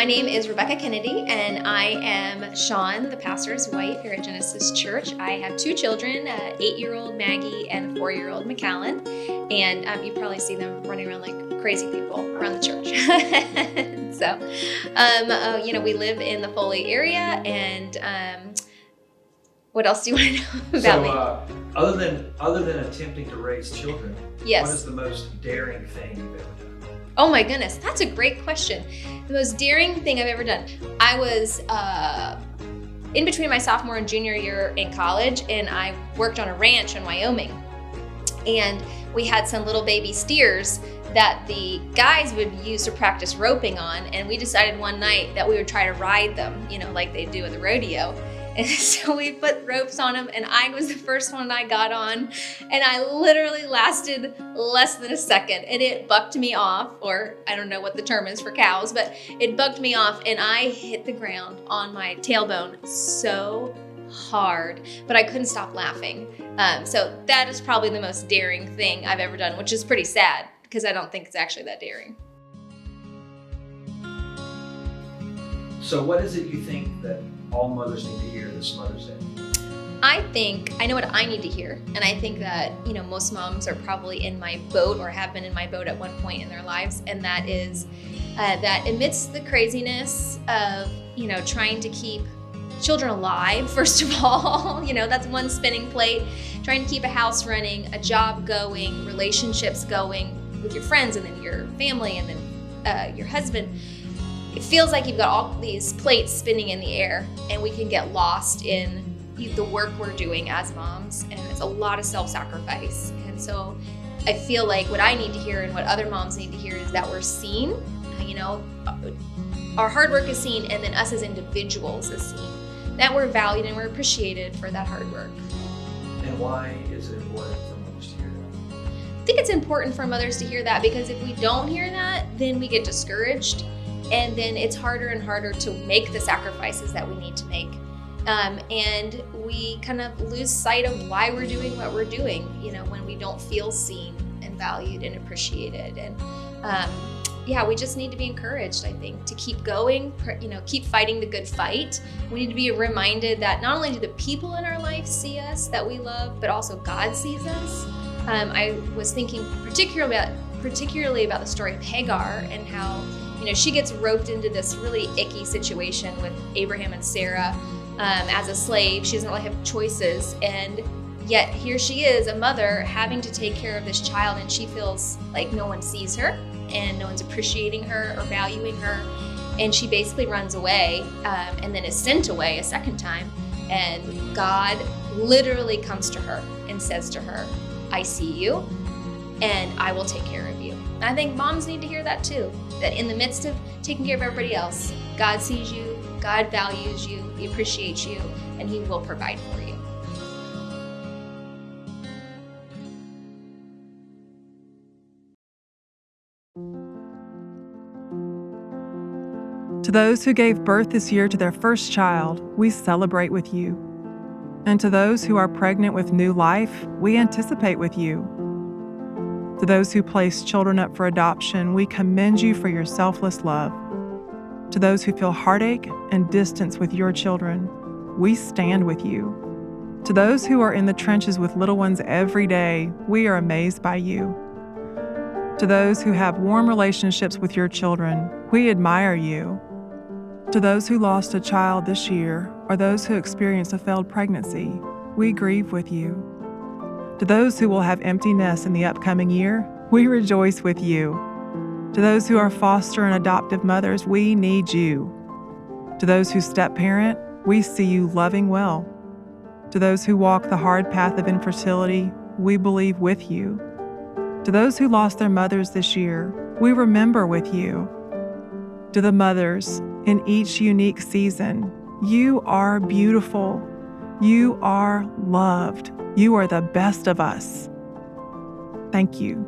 My name is Rebecca Kennedy, and I am Sean, the pastor's wife here at Genesis Church. I have two children, 8-year-old Maggie and 4-year-old McAllen, and you probably see them running around like crazy people around the church. We live in the Foley area, and what else do you want to know about me? Other than attempting to raise children, Yes. What is the most daring thing you've ever done? Oh my goodness, that's a great question. The most daring thing I've ever done. I was in between my sophomore and junior year in college, and I worked on a ranch in Wyoming. And we had some little baby steers that the guys would use to practice roping on. And we decided one night that we would try to ride them, like they do at the rodeo. And so we put ropes on them, and I was the first one I got on, and I literally lasted less than a second, and it bucked me off, or I don't know what the term is for cows, but it bucked me off, and I hit the ground on my tailbone so hard, but I couldn't stop laughing. So that is probably the most daring thing I've ever done, which is pretty sad, because I don't think it's actually that daring. So what is it you think that all mothers need to hear this Mother's Day? I know what I need to hear, and I think that most moms are probably in my boat or have been in my boat at one point in their lives, and that is that amidst the craziness of trying to keep children alive, first of all, that's one spinning plate, trying to keep a house running, a job going, relationships going with your friends, and then your family, and then your husband. It feels like you've got all these plates spinning in the air, and we can get lost in the work we're doing as moms, and it's a lot of self-sacrifice. And so I feel like what I need to hear and what other moms need to hear is that we're seen, our hard work is seen, and then us as individuals is seen, that we're valued and we're appreciated for that hard work. And why is it important for mothers to hear that? I think it's important for mothers to hear that because if we don't hear that, then we get discouraged. And then it's harder and harder to make the sacrifices that we need to make. And we kind of lose sight of why we're doing what we're doing, when we don't feel seen and valued and appreciated. And we just need to be encouraged, I think, to keep going, keep fighting the good fight. We need to be reminded that not only do the people in our life see us that we love, but also God sees us. I was thinking particularly about the story of Hagar and how she gets roped into this really icky situation with Abraham and Sarah as a slave. She doesn't really have choices, and yet here she is, a mother, having to take care of this child, and she feels like no one sees her and no one's appreciating her or valuing her, and she basically runs away and then is sent away a second time, and God literally comes to her and says to her, "I see you, and I will take care of you." And I think moms need to hear that too, that in the midst of taking care of everybody else, God sees you, God values you, He appreciates you, and He will provide for you. To those who gave birth this year to their first child, we celebrate with you. And to those who are pregnant with new life, we anticipate with you. To those who place children up for adoption, we commend you for your selfless love. To those who feel heartache and distance with your children, we stand with you. To those who are in the trenches with little ones every day, we are amazed by you. To those who have warm relationships with your children, we admire you. To those who lost a child this year, or those who experienced a failed pregnancy, we grieve with you. To those who will have empty nests in the upcoming year, we rejoice with you. To those who are foster and adoptive mothers, we need you. To those who step-parent, we see you loving well. To those who walk the hard path of infertility, we believe with you. To those who lost their mothers this year, we remember with you. To the mothers in each unique season, you are beautiful. You are loved. You are the best of us. Thank you.